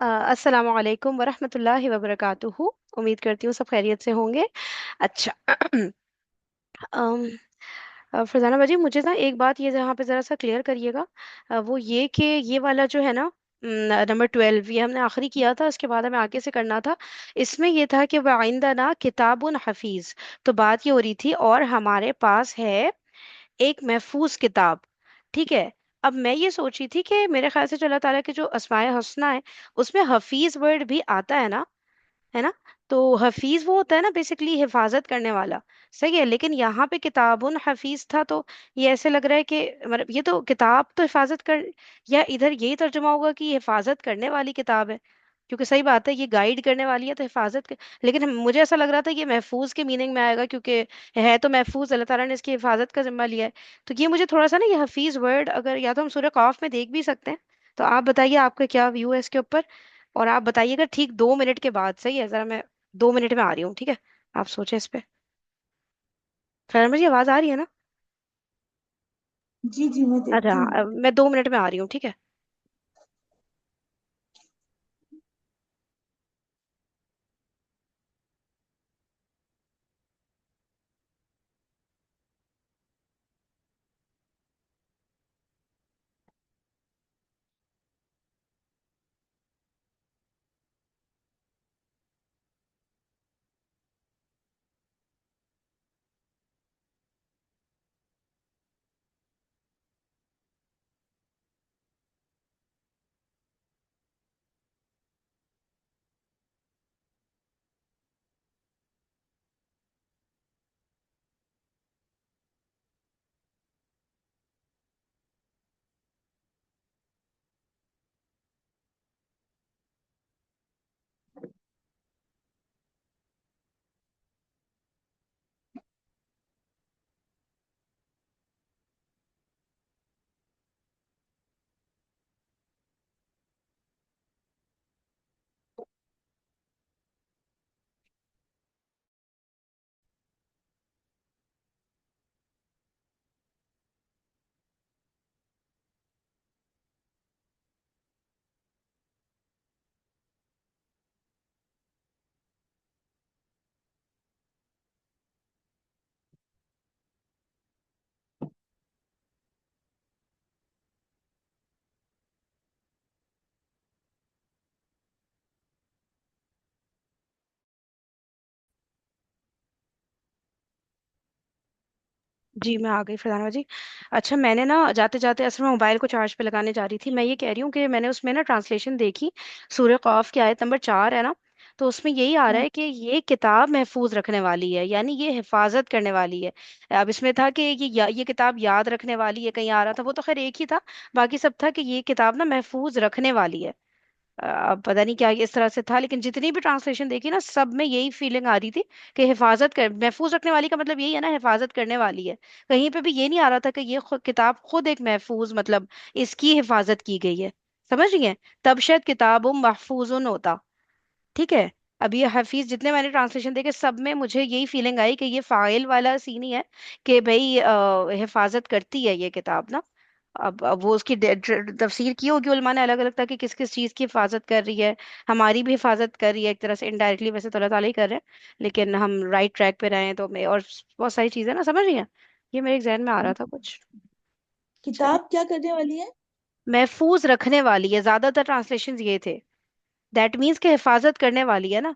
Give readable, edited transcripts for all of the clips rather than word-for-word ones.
अस्सलामु अलैकुम वरहमतुल्लाहि वबरकातुहू। उम्मीद करती हूँ सब खैरियत से होंगे। अच्छा। अम, फरजाना बाजी, मुझे ना एक बात ये यहाँ पे ज़रा सा क्लियर करिएगा। वो ये कि ये वाला जो है ना, नंबर 12, ये हमने आखिरी किया था, इसके बाद हमें आगे से करना था। इसमें ये था कि वाइंदा ना किताबुन हफीज। तो बात ये हो रही थी, और हमारे पास है एक महफूज किताब। ठीक है। अब मैं ये सोची थी कि मेरे ख्याल से जो अल्लाह ताला के जो अस्माए हस्ना है, उसमें हफीज वर्ड भी आता है ना। तो हफीज वो होता है ना, बेसिकली हिफाजत करने वाला। सही है, लेकिन यहाँ पे किताबुन हफीज था, तो ये ऐसे लग रहा है कि मतलब ये तो किताब तो हिफाजत कर, या इधर यही तर्जुमा होगा कि ये हिफाजत करने वाली किताब है। क्योंकि सही बात है, ये गाइड करने वाली है तो हिफाजत कर, लेकिन मुझे ऐसा लग रहा था ये महफूज के मीनिंग में आएगा, क्योंकि है तो महफूज, अल्लाह ताला ने इसकी हिफाजत का जिम्मा लिया है। तो ये मुझे थोड़ा सा ना, ये हफीज वर्ड अगर या तो हम सूरह कौफ में देख भी सकते हैं। तो आप बताइए आपका क्या व्यू है इसके ऊपर। और आप बताइएगा ठीक 2 मिनट के बाद, सही है, जरा मैं 2 मिनट में आ रही हूँ, ठीक है। आप सोचें इस पे। खैर, मुझे आवाज आ रही है ना? जी जी, मैं अच्छा देखती हाँ, हूँ। मैं 2 मिनट में आ रही हूँ, ठीक है। जी, मैं आ गई फरजाना जी। अच्छा, मैंने ना जाते जाते असल में मोबाइल को चार्ज पे लगाने जा रही थी। मैं ये कह रही हूँ कि मैंने उसमें ना ट्रांसलेशन देखी, सूरह कौफ की आयत नंबर 4 है ना। तो उसमें यही आ रहा हम्म है कि ये किताब महफूज रखने वाली है, यानी ये हिफाजत करने वाली है। अब इसमें था कि ये किताब याद रखने वाली है, कहीं आ रहा था, वो तो खैर एक ही था। बाकी सब था कि ये किताब ना महफूज रखने वाली है। अब पता नहीं क्या इस तरह से था, लेकिन जितनी भी ट्रांसलेशन देखी ना, सब में यही फीलिंग आ रही थी कि हिफाजत कर, महफूज रखने वाली का मतलब यही है ना, हिफाजत करने वाली है। कहीं पे भी ये नहीं आ रहा था कि ये किताब खुद एक महफूज, मतलब इसकी हिफाजत की गई है। समझ रही हैं? तब शायद किताब महफूजुन होता। ठीक है। अब ये हफीज, जितने मैंने ट्रांसलेशन देखे, सब में मुझे यही फीलिंग आई कि ये फाइल वाला सीन ही है, कि भाई हिफाजत करती है ये किताब ना। अब वो उसकी तफसीर की होगी उलमा ने अलग अलग, ताकि किस किस चीज़ की हिफाजत कर रही है। हमारी भी हिफाजत कर रही है एक तरह से, इनडायरेक्टली वैसे तो अल्लाह ताला ही कर रहे हैं, लेकिन हम राइट ट्रैक पे रहे हैं तो मैं, और बहुत सारी चीज़ें ना, समझ रही हैं। ये मेरे जहन में आ रहा था कुछ। चले। किताब क्या करने वाली है? महफूज रखने वाली है, ज्यादातर ट्रांसलेशन ये थे। दैट मीन्स के हिफाजत करने वाली है ना।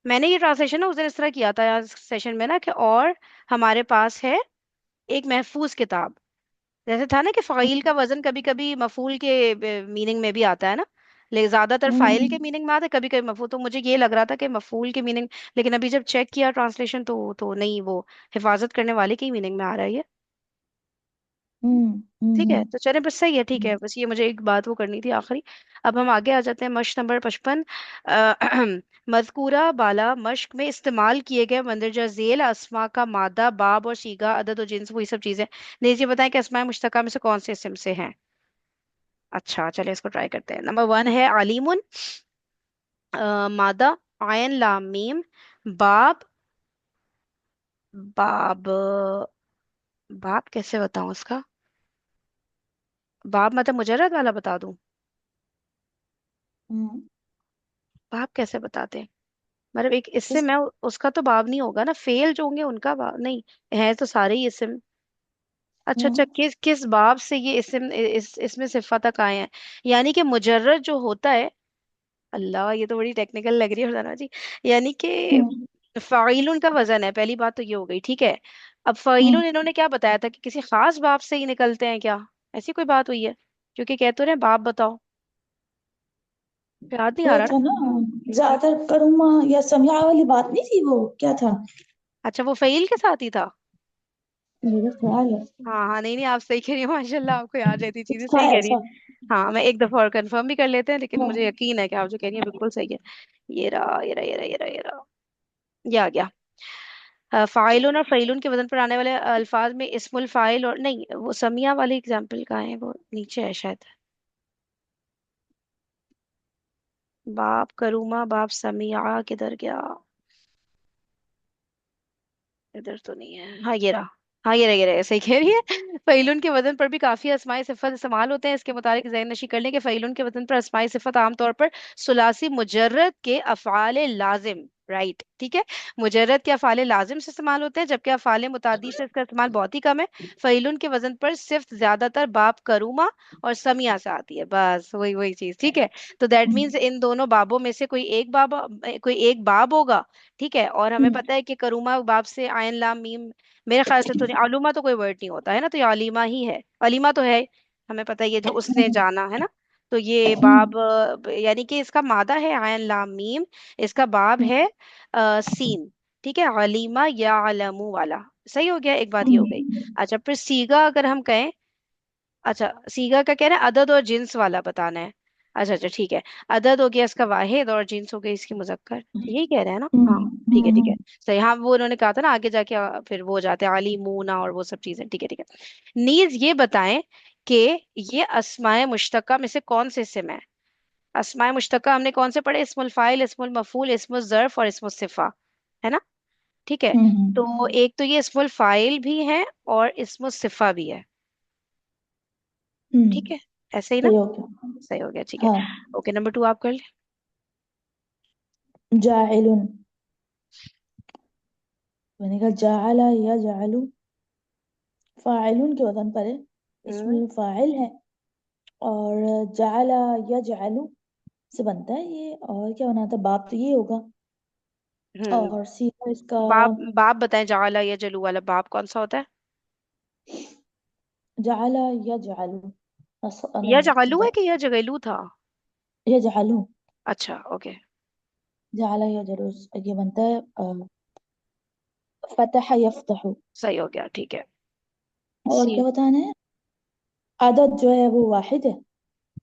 मैंने ये ट्रांसलेशन ना उस दिन इस तरह किया था यार सेशन में ना, कि और हमारे पास है एक महफूज किताब। जैसे था ना कि फाइल का वजन कभी कभी मफूल के मीनिंग में भी आता है ना, लेकिन ज्यादातर फाइल के हम्म मीनिंग में आता है, कभी कभी मफूल। तो मुझे ये लग रहा था कि मफूल के मीनिंग, लेकिन अभी जब चेक किया ट्रांसलेशन तो नहीं, वो हिफाजत करने वाले की मीनिंग में आ रहा है ये। ठीक है, हम्म। तो चले, बस सही है, ठीक है, बस ये मुझे एक बात वो करनी थी आखिरी। अब हम आगे आ जाते हैं, मश्क नंबर 55। मज़कूरा बाला मश्क में इस्तेमाल किए गए मंदरजा झेल अस्मा का मादा, बाब और सीगा, अदद और जिन्स, वही सब चीजें। नीचे बताएं कि अस्माए मुश्तका में से कौन से इसम से हैं। अच्छा, चलिए इसको ट्राई करते हैं। नंबर 1 है आलिमुन, मादा, आयन लाम मीम, बाब। बाब, बाब कैसे बताऊं उसका? बाब मतलब मुजर्रद वाला बता दूं? हम्म बाप कैसे बताते हैं? मतलब एक इससे किस? मैं, उसका तो बाब नहीं होगा ना, फेल जो होंगे उनका बाब नहीं है, तो सारे ही इसम। अच्छा अच्छा, हम्म। किस किस बाब से ये इसम इसमें सिफा तक आए हैं? यानी कि मुजर्रद जो होता है, अल्लाह ये तो बड़ी टेक्निकल लग रही है फरजाना जी। यानी कि हम्म। फ़ाइलुन का वजन है, पहली बात तो ये हो गई, ठीक है। अब फ़ाइलुन हम्म। इन्होंने क्या बताया था कि किसी खास बाब से ही निकलते हैं क्या? ऐसी कोई बात हुई है? क्योंकि कह तो रहे हैं बाप बताओ, याद नहीं आ वो रहा ना। था ना, ज्यादातर करूमा या समिया वाली बात नहीं थी, वो क्या था? अच्छा, वो फ़ईल के साथ ही था। मेरा ख्याल है हाँ हाँ, नहीं नहीं, आप सही कह रही हो, माशाल्लाह आपको याद रहती कुछ चीजें, था सही कह रही है। ऐसा। हाँ, मैं एक दफा और कंफर्म भी कर लेते हैं, लेकिन मुझे हाँ। यकीन है कि आप जो कह रही हैं बिल्कुल सही है। ये रहा ये रहा ये रहा ये रहा ये रहा, ये आ गया। फाइलुन और फैलुन के वजन पर आने वाले अल्फाज में इस्मुल फाइल, और नहीं, वो समिया वाली एग्जाम्पल कहाँ है, वो नीचे है शायद। बाप करूमा बाप समिया किधर गया? इधर तो नहीं है, हाँ ये रहा। हाँ ये रहा, सही कह रही है। फईलुन के वजन पर भी काफी अस्माई सिफत इस्तेमाल होते हैं, इसके मुताबिक ज़हन नशी कर लें कि फईलुन के वजन पर अस्माई सिफत आमतौर पर सुलासी मुजर्रद के अफ़आल लाजिम, राइट, ठीक है, मुजर्रद के अफ़आल लाजिम से इस्तेमाल होते हैं, जबकि अफ़आल मुतादी से इसका इस्तेमाल बहुत ही कम है। फईलुन के वजन पर सिर्फ ज्यादातर बाप करूमा और समिया से आती है, बस वही वही चीज, ठीक है। तो दैट मीन्स हम्म। इन दोनों बाबों में से कोई एक बाब होगा, ठीक है। और हमें हम्म। पता है कि करूमा बाप से आयन लाम मीम, मेरे ख्याल से तो नहीं, आलूमा तो कोई वर्ड नहीं होता है ना, तो ये अलीमा ही है, अलीमा तो है, हमें पता है, ये जो उसने हम्म। जाना है ना। तो ये हम्म। बाब यानी कि इसका मादा है आयन लाम मीम, इसका बाब है सीन, ठीक है, अलीमा या अलमू वाला। सही हो गया, एक बात ये हो गई। हम्म। अच्छा, फिर सीगा अगर हम कहें, अच्छा सीगा का कह रहे हैं अदद और जिन्स वाला बताना है। अच्छा अच्छा, ठीक है। अदद हो गया इसका वाहिद, और जिन्स हो गई इसकी मुजक्कर, यही कह रहे हैं ना, हाँ। हम्म। ठीक है ठीक हम्म। है, सही, हाँ वो उन्होंने कहा था ना आगे जाके, फिर वो हो जाते हैं अली मूना और वो सब चीजें, ठीक है ठीक है। नीज ये बताएं कि ये अस्माए मुश्तका में से कौन से इस्म है? अस्माए मुश्तका हमने कौन से पढ़े? इस्मुल फाइल, इस्मुल मफूल, इस्मुल ज़र्फ और इस्मुल सिफा, है ना, ठीक है। हम्म। तो एक तो ये इस्मुल फाइल भी है और इस्मुल सिफा भी है, ठीक है, ऐसे ही ना। सही हो गया। सही हो गया, ठीक है। हाँ। ओके, नंबर टू आप कर ले। जाइलुन, मैंने कहा जाला या जालू, फाइलुन के वजन पर है, हम्म इसमें फाइल है। और जाला या जालू से बनता है ये, और क्या बना था? बाप तो ये होगा। हम्म। और सीधा इसका बाप बाप बताएं, जाला या जलू वाला बाप कौन सा होता है? जाला या जालू। या नहीं, जालू है कि या जगलू था? या जालू। अच्छा ओके। जाला या जालू, ये बनता है फतह यफ्तहु। सही हो गया, ठीक है। और सी। क्या बताना है? आदत जो है वो वाहिद है,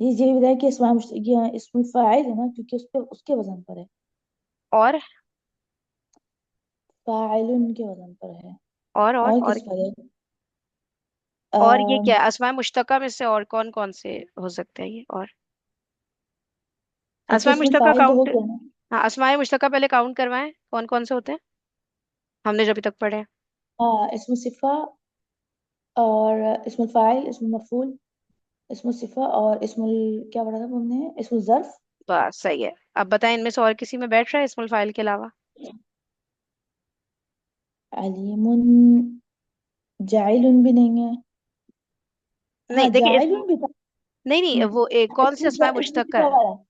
ये बताया कि ये इसमें फाइल है ना, क्योंकि उस पे उसके वजन पर है। और फाइलुन के वजन पर है। और और किस पर है? और ये अः क्या अस्माए मुश्तका में से और कौन कौन से हो सकते हैं ये? और एक तो अस्माए इसमें मुश्तका फाइल तो हो काउंट, गया ना। हाँ अस्माए मुश्तका पहले काउंट करवाएं, कौन कौन से होते हैं हमने जो अभी तक पढ़े हैं। हाँ, इसमें सिफा, और इसमें फाइल, इसमें मफूल, इसमें सिफा, और इसमें क्या पढ़ा था हमने? इसमें जर्फ। बस सही है। अब बताएं इनमें से और किसी में बैठ रहा है इस्मुल फाइल के अलावा? अलीमुन, जाइलुन भी नहीं है। हाँ, नहीं देखिए इस, जाइलुन भी था। नहीं नहीं, वो एक कौन सी अस्माए इसमें मुश्तका सिफा है? वाला।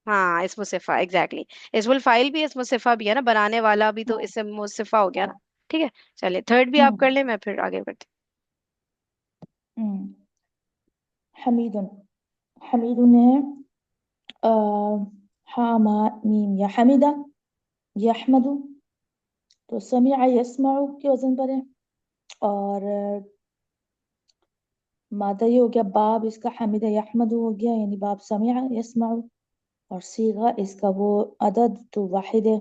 हाँ इसमें सिफा, एग्जैक्टली, इसमुल फाइल भी इसमें सिफा भी है ना, बनाने वाला भी, तो हाँ। इससे मुसिफा हो गया ना। ठीक है, चलिए थर्ड भी आप कर हम्म। ले, मैं फिर आगे बढ़ती हम्म। हमीदुन, हमीदुन है आ, हामा मीम या हमीदा, यहमदु। तो समीआ यस्माउ के वजन पर है। और मादा ये हो गया बाब इसका, हमीदा यहमदु हो गया, यानी बाब समीआ यस्माउ। और सीगा इसका वो अदद तो वाहिद है,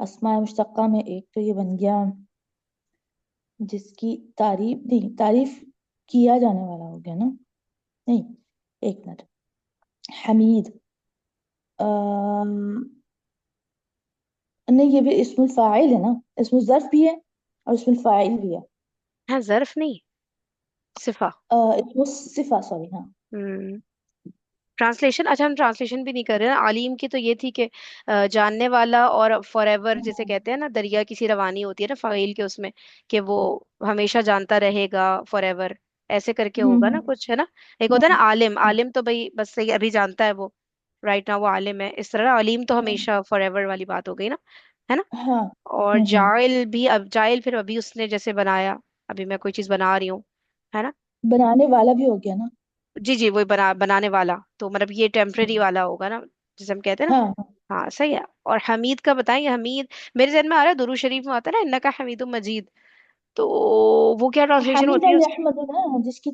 अस्मा मुश्तक्का में एक तो ये बन गया जिसकी तारीफ नहीं, तारीफ किया जाने वाला हो गया ना। नहीं, एक मिनट। हमीद, अम, नहीं, ये भी इसमुल फाइल है ना, इसमुल ज़र्फ भी है और इसमुल फाइल भी है। हाँ जर्फ नहीं, सिफा। इसमुल सिफा, सॉरी, हाँ। हम्म। ट्रांसलेशन, अच्छा हम ट्रांसलेशन भी नहीं कर रहे ना। आलिम की तो ये थी कि जानने वाला, और फॉरएवर जिसे हम्म कहते हैं ना, दरिया की सी रवानी होती है ना फाइल के उसमें, कि वो हमेशा जानता रहेगा फॉरएवर, ऐसे करके होगा ना हम्म कुछ, है ना। एक होता है हम्म ना आलिम, आलिम तो भाई बस सही अभी जानता है वो, राइट ना, वो आलिम है इस तरह। अलीम तो हम्म, हमेशा फॉरएवर वाली बात हो गई ना, है ना। हाँ और जाइल भी, अब जाइल फिर अभी उसने जैसे बनाया, अभी मैं कोई चीज बना रही हूँ, है ना। बनाने वाला भी हो गया ना। जी जी, वही बनाने वाला, तो मतलब ये टेम्परेरी हम्म, वाला होगा ना, जिसे हम कहते हैं हाँ हाँ। ना। हाँ सही है। और हमीद का बताएंगे, हमीद मेरे जहन में आ रहा है, दुरूद शरीफ में आता है ना, इन्नका हमीदुम मजीद, तो वो क्या ट्रांसलेशन हामिद होती है या उसकी। अहमद है ना जिसकी,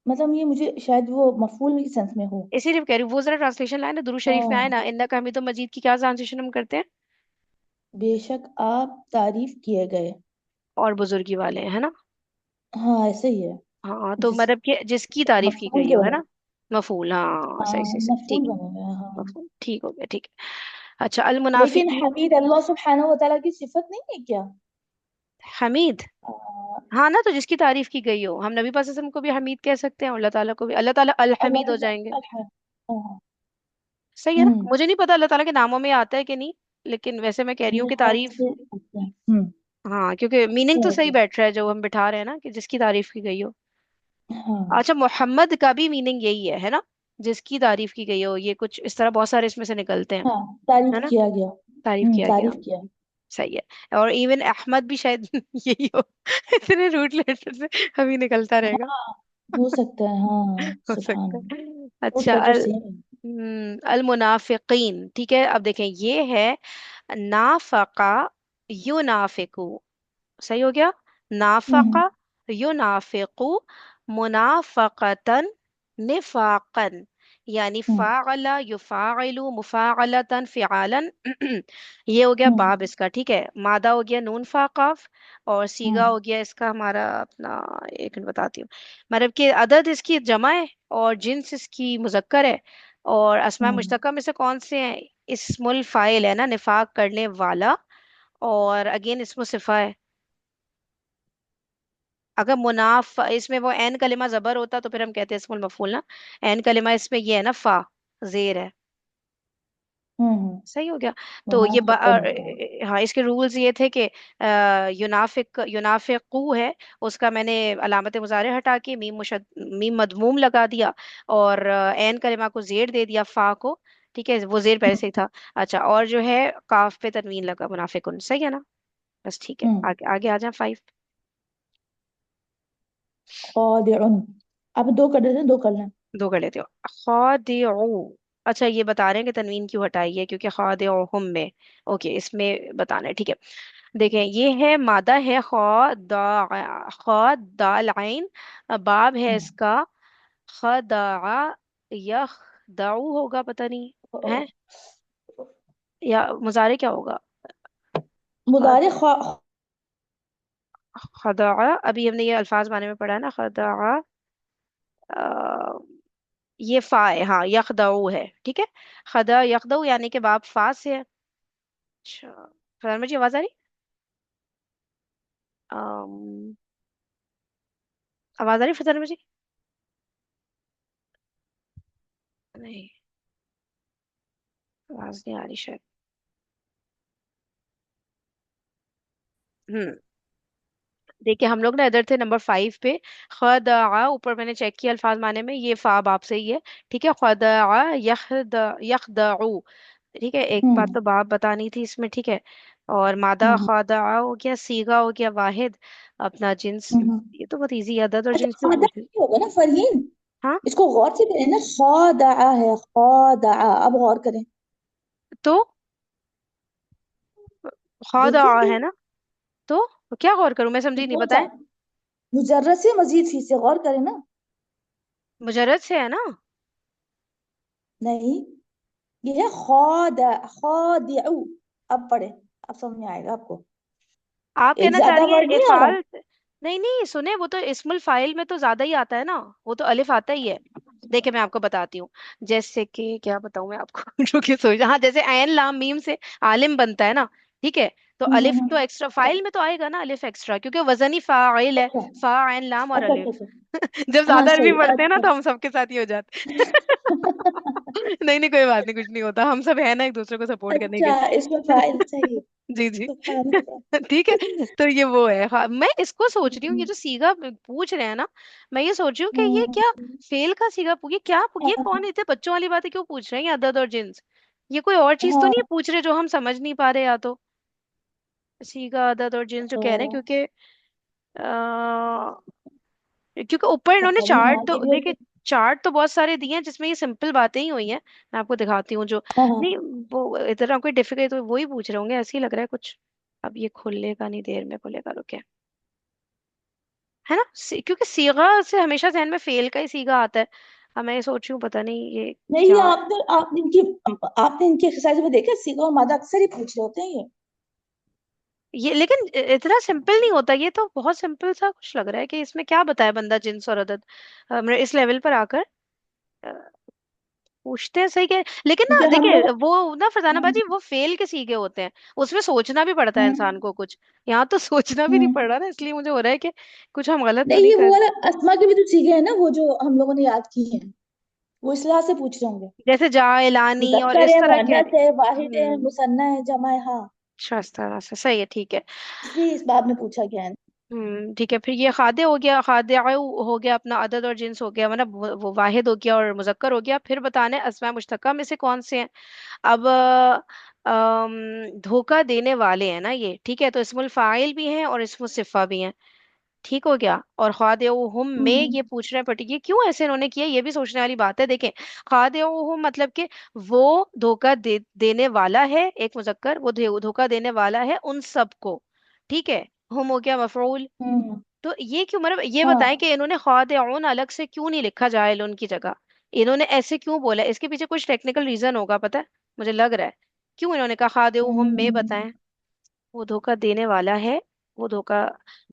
मतलब ये मुझे शायद वो मफूल की सेंस में हो। इसीलिए कह रही हूँ, वो जरा ट्रांसलेशन लाए ना, दुरूद शरीफ में आए हाँ, ना, इन्नका हमीदुम मजीद की क्या ट्रांसलेशन हम करते हैं। बेशक आप तारीफ किए गए। और बुजुर्गी वाले, है ना। हाँ ऐसे ही है। हाँ तो जिस मतलब कि जिसकी तारीफ की मफूल गई के हो, है बने। ना। मफूल, हाँ हाँ सही सही सही, मफूल ठीक। बने हुए हैं, हाँ। मफूल ठीक हो गया, ठीक है। अच्छा, अल लेकिन मुनाफिकीन। हमीद अल्लाह सुब्हानहू व तआला की सिफत नहीं है क्या? हमीद, आ, हाँ ना, तो जिसकी तारीफ की गई हो, हम नबी पास वसल्लम को भी हमीद कह सकते हैं, और अल्लाह ताला को भी, अल्लाह ताला अल अल्लाह हमीद हो ताला जाएंगे। हाँ। सही है ना, हम्म। मुझे नहीं पता अल्लाह ताला के नामों में आता है कि नहीं, लेकिन वैसे मैं कह रही हूँ मेरे कि ख्याल तारीफ, से अच्छा है। हाँ क्योंकि मीनिंग तो सही ओके। बैठ रहा है जो हम बिठा रहे हैं ना, कि जिसकी तारीफ की गई हो। हाँ अच्छा, मोहम्मद का भी मीनिंग यही है ना, जिसकी तारीफ की गई हो, ये कुछ इस तरह बहुत सारे इसमें से निकलते हैं, हाँ, तारीफ है ना। किया गया। तारीफ किया गया, तारीफ किया। सही है। और इवन अहमद भी शायद यही हो, इतने रूट लेटर से अभी निकलता रहेगा। हाँ हो सकता है, हाँ हो सुभान सकता अल्लाह। है। रूट अच्छा, लेटर सेम है। अल मुनाफिकीन, ठीक है, अब देखें ये है नाफका युनाफिकु, सही हो गया। हम्म नाफका युनाफिकु मुनाफकतन निफाकन, यानी हम्म फाअला युफाइलु मुफाअलतन फिआलन। ये हो गया हम्म बाब इसका, ठीक है। मादा हो गया नून फा काफ, और सीगा हम्म हो गया इसका हमारा अपना, एक मिनट बताती हूँ। मतलब कि अदद इसकी जमा है, और जिन्स इसकी मुजक्कर है, और अस्मा हम्म मुश्तका में से कौन से हैं। इस्मुल फाइल है ना, निफाक करने वाला, और अगेन इसमें सिफा है। अगर मुनाफ इसमें वो एन कलिमा जबर होता तो फिर हम कहते हैं इस्मुल मफूल ना। एन कलिमा इसमें ये है ना, फा जेर है। हम्म। सही हो गया। तो ये मुनाफिकन होता है। हाँ, इसके रूल्स ये थे कि युनाफिक युनाफिकू है, उसका मैंने अलामत मुजारे हटा के मीम मदमूम लगा दिया, और एन कलिमा को जेर दे दिया, फा को, ठीक है, वो जेर पहले से ही था। अच्छा, और जो है काफ पे तनवीन लगा, मुनाफिकुन, सही है ना। बस ठीक है, हम्म। आगे आगे आ जाए, 5। खादिउन। अब दो कर देते हैं, दो कर लें। दो कर लेते हो। खादिउ, अच्छा ये बता रहे हैं कि तनवीन क्यों हटाई है, क्योंकि खादिउहुम में, ओके इसमें बताना है, ठीक है। देखें ये है, मादा है खा दाल आइन, बाब है हम्म। इसका खदा यखदाउ होगा, पता नहीं है, या मुजारे क्या होगा। मुदारे खद खदा, अभी हमने ये अल्फाज माने में पढ़ा है ना, खदा, ये फा है, हाँ यखदाउ है, ठीक है। खदा यखदाउ यानी कि बाप फा से है। अच्छा, फरमान जी आवाज आ रही, अम, आवाज आ रही फरमान जी, नहीं आवाज नहीं आ रही शायद। हम्म, देखिए हम लोग ना इधर थे नंबर 5 पे। खदा, ऊपर मैंने चेक किया अल्फाज माने में, ये फा बाप से ही है, ठीक है। खदा यखदाउ, ठीक है, एक बात हम्म तो बाप बतानी थी इसमें, ठीक है। और मादा हम्म खदा हो गया, सीगा हो गया वाहिद, अपना जिन्स, हम्म। ये तो बहुत इजी है, अदद और अच्छा, जिन्स से खादा पूछ ली। नहीं होगा ना फरहीन? हाँ, इसको गौर से करें ना, खादा है, खादा। अब गौर करें। तो खदा देखिए तो, है ना, तो क्या गौर करूं, मैं समझी नहीं, वो बताएं। मुजर्रद से मजीद फी से गौर करें ना। मुजर्रद से है ना। नहीं, ये है खादा, खादिउ। अब पढ़े, अब समझ में आएगा आपको। आप एक कहना चाह ज्यादा रही वर्ड हैं नहीं आ रहा। इफाल, नहीं नहीं सुने, वो तो इस्मुल फाइल में तो ज्यादा ही आता है ना, वो तो अलिफ आता ही है। देखिए मैं आपको बताती हूँ, जैसे कि क्या बताऊं मैं आपको जो कि सोच, हाँ जैसे ऐन लाम मीम से आलिम बनता है ना, ठीक है। तो अलिफ तो हम्म। एक्स्ट्रा फाइल में तो आएगा ना, अलिफ एक्स्ट्रा, क्योंकि वजनी फाइल है, अच्छा फा ऐन लाम और अच्छा अच्छा अलिफ। अच्छा। जब हाँ ज्यादा अरबी सही, पढ़ते हैं ना अच्छा। तो हम सबके साथ ही हो जाते हैं। नहीं नहीं, कोई बात नहीं, कुछ नहीं होता, हम सब है ना एक दूसरे को सपोर्ट करने के अच्छा, इसमें लिए। फाइल सही। जी जी। सुभान अल्लाह। ठीक है। तो ये वो है, हाँ मैं इसको सोच रही हूँ, ये हम्म जो सीगा पूछ रहे हैं ना, मैं ये सोच रही हूँ कि ये हम्म, क्या फेल का सीगा ये क्या, ये कौन हाँ इतने बच्चों वाली बातें क्यों पूछ रहे हैं, ये अदद और जिन्स, ये कोई और चीज तो हाँ। नहीं पूछ रहे जो हम समझ नहीं पा रहे, या तो सीगा अदद और जिन्स जो तो कह रहे हैं, क्योंकि क्योंकि ऊपर इन्होंने पता नहीं, चार्ट हाँ ये तो भी हो देखिए, सकता। चार्ट तो बहुत सारे दिए हैं जिसमें ये सिंपल बातें ही हुई हैं। मैं आपको दिखाती हूँ जो, हाँ हाँ नहीं वो इतना कोई डिफिकल्ट तो वही पूछ रहे होंगे, ऐसे ही लग रहा है कुछ। अब ये खुलेगा नहीं, देर में खुलेगा, रुके, है ना, क्योंकि सीगा से हमेशा जहन में फेल का ही सीगा आता है। अब मैं ये सोच रही हूँ पता नहीं ये नहीं, ये क्या, आपने इनकी एक्सरसाइज में देखा, सीगा और मादा अक्सर ही पूछ रहे होते हैं ये। ये लेकिन इतना सिंपल नहीं होता, ये तो बहुत सिंपल सा कुछ लग रहा है कि इसमें क्या बताए बंदा जिन्स और अदद, मतलब इस लेवल पर आकर पूछते हैं, सही कह, लेकिन ना क्योंकि हम देखिए लोग। वो ना फरजाना हम्म बाजी वो फेल के सीखे होते हैं, उसमें सोचना भी पड़ता है इंसान हम्म को कुछ, यहाँ तो सोचना भी नहीं हम्म। पड़ रहा ना, इसलिए मुझे हो रहा है कि कुछ हम गलत तो नहीं, नहीं ये वो कर, वाला अस्मा के भी तो सीखे हैं ना, वो जो हम लोगों ने याद की है, वो इस लिहाज से पूछ रहे होंगे। जैसे जाएलानी और मुजक्कर इस है, तरह के। मुअन्नस है, वाहिद है, हम्म, मुसन्ना है, जमा है, हाँ। अच्छा इस तरह से सही है, ठीक है। इसलिए इस बाब में पूछा गया है। ठीक है, फिर ये खादे हो गया, खादे हो गया अपना, अदद और जिन्स हो गया, मतलब वो वाहिद हो गया और मुजक्कर हो गया, फिर बताने अस्मा मुश्तक्का में से कौन से हैं। अब धोखा देने वाले हैं ना ये, ठीक है, तो इसमुल फाइल भी हैं और इसमुल सिफा भी हैं, ठीक हो गया। और खादिउहुम में ये हम्म पूछ रहे हैं पर्टिकुलर क्यों ऐसे इन्होंने किया, ये भी सोचने वाली बात है, देखें। खादिउहुम मतलब कि वो धोखा देने वाला है, एक मुजक्कर, वो धोखा देने वाला है उन सबको, ठीक है। हुम हो गया मफऊल। हम्म। तो ये क्यों, मतलब ये बताएं हाँ। कि इन्होंने खादिउन अलग से क्यों नहीं लिखा जाहिलुन की जगह, इन्होंने ऐसे क्यों बोला, इसके पीछे कुछ टेक्निकल रीजन होगा, पता है, मुझे लग रहा है, क्यों इन्होंने कहा खादिउहुम में, हम्म। बताएं। वो धोखा देने वाला है, वो धोखा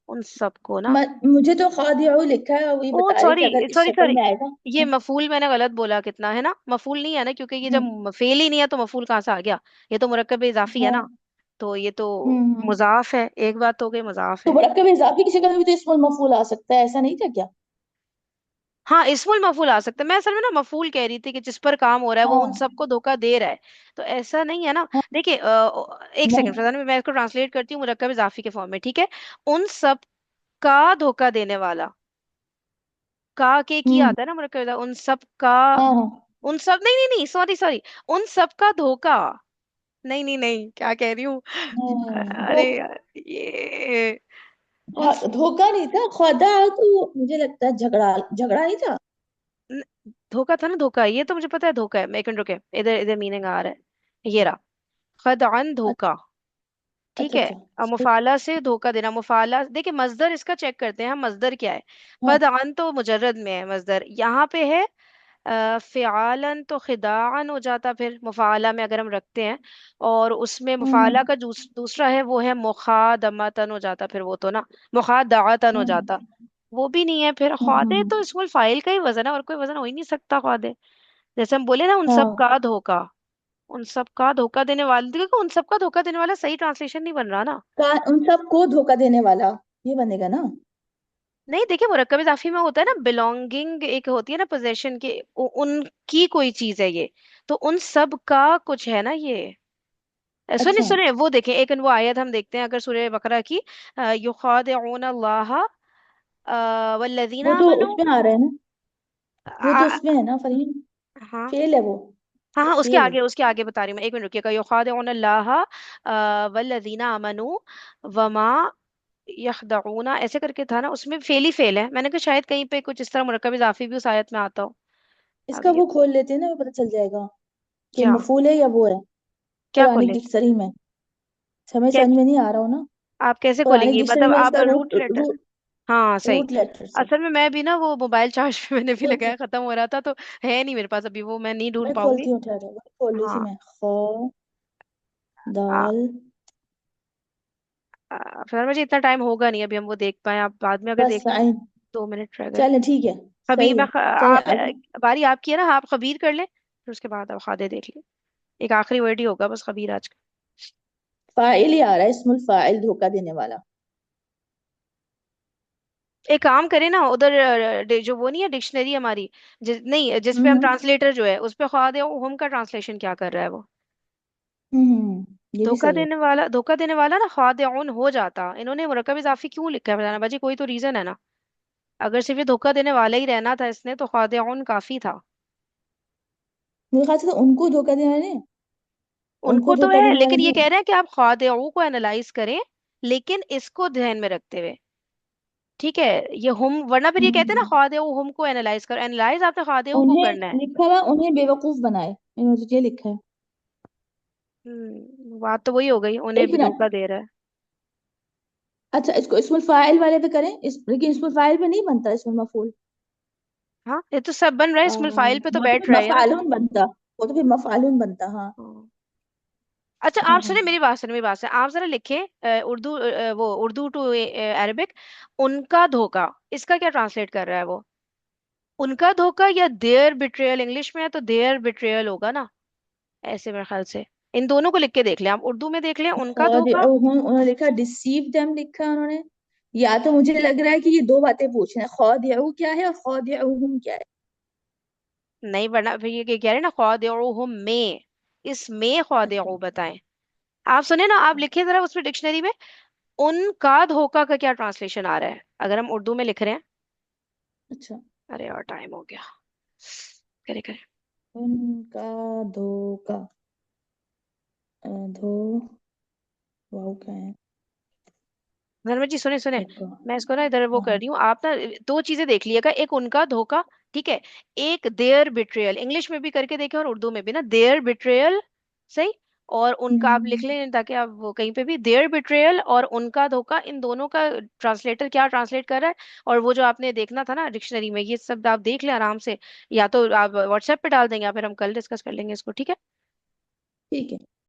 उन सबको ना, मुझे तो खादिया लिखा है, वही ओ बता रही सॉरी कि अगर इस सॉरी शक्ल सॉरी, में आएगा। ये मफूल मैंने गलत बोला कितना, है ना, मफूल नहीं है ना, क्योंकि ये हम्म जब फेल ही नहीं है तो मफूल कहाँ से आ गया, ये तो मुरक्कब इजाफी है ना, हाँ। तो ये तो हम्म। मुजाफ है, एक बात तो हो गई, मुजाफ तो है। मुरक्कब इजाफी की शक्ल में भी तो इस्मुल मफूल आ सकता है, ऐसा नहीं था क्या? हाँ इसमुल मफूल आ सकता है, मैं असल में ना मफूल कह रही थी कि जिस पर काम हो रहा है वो उन हाँ सबको धोखा दे रहा है, तो ऐसा नहीं है ना। हाँ। देखिए एक सेकंड नहीं। फरजाना, मैं इसको ट्रांसलेट करती हूँ मुरक्कब इजाफी के फॉर्म में, ठीक है। उन सब का धोखा देने वाला, का के किया हम्म। आता है ना मुरक्कब उन सब का, हाँ हाँ। उन सब, नहीं नहीं नहीं, सॉरी सॉरी, उन सब का धोखा, नहीं नहीं नहीं, क्या कह रही हूँ, नहीं, अरे यार ये उन धोखा नहीं था, खुदा तो मुझे लगता है झगड़ा झगड़ा नहीं था। न- धोखा था ना, धोखा, ये तो मुझे पता है धोखा है, मैं एक मिनट रुके, इधर इधर मीनिंग आ रहा है, ये रहा, खदअन अच्छा धोखा, ठीक अच्छा है। अच्छा। अब मुफाला से धोखा देना, मुफाला देखिए मजदर इसका चेक करते हैं हम, मजदर क्या है, हाँ। खदअन तो मुजर्रद में है, मजदर यहाँ पे है फ़िआलन तो खिदाअन हो जाता, फिर मुफाला में अगर हम रखते हैं, और उसमें मुफाला हम्म का दूसरा है वो है मुखादमतन हो जाता, फिर वो तो ना मुखादातन हो जाता, हम्म वो भी नहीं है, फिर ख्वादे तो हम्म। इसमुल फाइल का ही वजन है, और कोई वजन हो ही नहीं सकता ख्वादे, जैसे हम बोले ना उन सब हाँ, का धोखा, उन सब का धोखा देने वाला, देखो उन सब का धोखा देने वाला सही ट्रांसलेशन नहीं बन रहा ना। उन सबको धोखा देने वाला, ये बनेगा ना। नहीं देखिए मुरक्कब इजाफी में होता है ना, बिलोंगिंग एक होती है ना पोजेशन के, उनकी कोई चीज है ये, तो उन सब का कुछ है ना ये। सुनिए अच्छा, सुनिए वो देखें, एक वो आयत हम देखते हैं, अगर सूरह बकरा की, युखादिऊन अल्लाह वो वल्लज़ीना तो आमनू, उसमें आ रहा है ना, वो तो आ- उसमें है ना फरीम। हाँ फेल है वो। हाँ हाँ, फेल है। उसके आगे बता रही हूँ मैं, एक मिनट रुकिएगा, युखादिऊन अल्लाह वल्लज़ीना आमनू वमा यखदऊना, ऐसे करके था ना, उसमें फेल ही फेल है, मैंने कहा शायद कहीं पे कुछ इस तरह मुरक्कब इजाफी भी उस आयत में आता हो। अब इसका ये वो खोल लेते हैं ना, वो पता चल जाएगा कि क्या, मफूल है या वो है। क्या कुरानिक खोले, डिक्शनरी में। समझ क्या, समझ में नहीं आ रहा हो ना। आप कैसे कुरानिक खोलेंगी, डिक्शनरी मतलब में आप इसका रूट रूट लेटर, रूट हाँ सही। रूट लेटर से। असल में मैं भी ना वो मोबाइल चार्ज पे मैंने भी खोलती लगाया, खत्म हो रहा था, तो है नहीं मेरे पास अभी, वो मैं नहीं ढूंढ मैं पाऊंगी। खोलती हूँ, ठहरो, वही खोल रही थी हाँ मैं। खो आ, दाल। फिर मुझे इतना टाइम होगा नहीं अभी हम वो देख पाए, आप बाद में अगर बस देख लें, आए। 2 मिनट रह गए। चले ठीक है। खबीर सही है। चले आप आगे। बारी आपकी है ना, आप खबीर कर ले, फिर उसके बाद आप खादे देख ले, एक आखिरी वर्ड ही होगा बस खबीर आज का। फाइल ही आ रहा है, इसमुल फाइल धोखा देने वाला। एक काम करें ना, उधर जो वो नहीं है डिक्शनरी हमारी, नहीं जिस पे हम हम्म ट्रांसलेटर जो है उस पे ख्वाद हम का ट्रांसलेशन क्या कर रहा है वो। ये भी सही है। धोखा देने वाला ना खादिउन हो जाता। इन्होंने मुरक्कब इजाफी क्यों लिखा है बताना बाजी, कोई तो रीजन है ना। अगर सिर्फ ये धोखा देने वाला ही रहना था इसने तो खादिउन काफी था। मेरे ख्याल से तो उनको धोखा देना है। उनको उनको तो धोखा है, देने वाला लेकिन ये नहीं कह है। रहे हैं कि आप खादिउ को एनालाइज करें, लेकिन इसको ध्यान में रखते हुए। ठीक है, ये हम वरना फिर ये कहते हैं ना हम्म। खादिउ हम को एनालाइज करो, एनालाइज आपने खादिउ को करना है। उन्हें लिखा हुआ, उन्हें बेवकूफ बनाए, इन्होंने तो ये लिखा है। बात तो वही हो गई, उन्हें एक भी मिनट। धोखा दे रहा है। अच्छा, इसको इसमुल फाइल वाले पे करें, लेकिन इसमुल फाइल पे नहीं बनता इसमुल मफूल। हाँ ये तो सब बन रहा है, इसमें फाइल पे तो वो तो बैठ फिर रहा है ना तो। मफआलून बनता। वो तो फिर मफआलून बनता, हाँ। हाँ। अच्छा आप हाँ। सुने मेरी बात, सुने मेरी बात से आप जरा लिखें उर्दू वो उर्दू टू अरबिक। उनका धोखा, इसका क्या ट्रांसलेट कर रहा है वो। उनका धोखा या देयर बिट्रेयल, इंग्लिश में है तो देयर बिट्रेयल होगा ना, ऐसे मेरे ख्याल से। इन दोनों को लिख के देख लें आप, उर्दू में देख लें उनका धोखा। उन्होंने लिखा डिसीव देम, लिखा उन्होंने। या तो मुझे लग रहा है कि ये दो बातें पूछ रहे हैं, खौदिउ क्या है और खौदिउहुम क्या है। नहीं वरना फिर ये कह रहे हैं ना ख्वादिउहुम में, इसमें अच्छा। ख्वादिउ बताएं। आप सुने ना, आप लिखिए जरा उसमें डिक्शनरी में उनका धोखा का क्या ट्रांसलेशन आ रहा है, अगर हम उर्दू में लिख रहे हैं। अच्छा। अरे और टाइम हो गया, करे करे। उनका धोखा। धो वाओ क्या है। धर्मेश जी सुने सुने, धोखा। मैं इसको ना इधर वो कर हाँ। रही हूँ, आप ना दो चीजें देख लिएगा, एक उनका धोखा, ठीक है, एक देयर बिट्रेयल, इंग्लिश में भी करके देखें और उर्दू में भी ना देयर बिट्रेयल, सही। और उनका आप लिख हम्म, लें ताकि आप वो कहीं पे भी देयर बिट्रेयल और उनका धोखा, इन दोनों का ट्रांसलेटर क्या ट्रांसलेट कर रहा है। और वो जो आपने देखना था ना डिक्शनरी में, ये सब आप देख लें आराम से, या तो आप व्हाट्सएप पे डाल देंगे या फिर हम कल डिस्कस कर लेंगे इसको, ठीक है। ठीक है।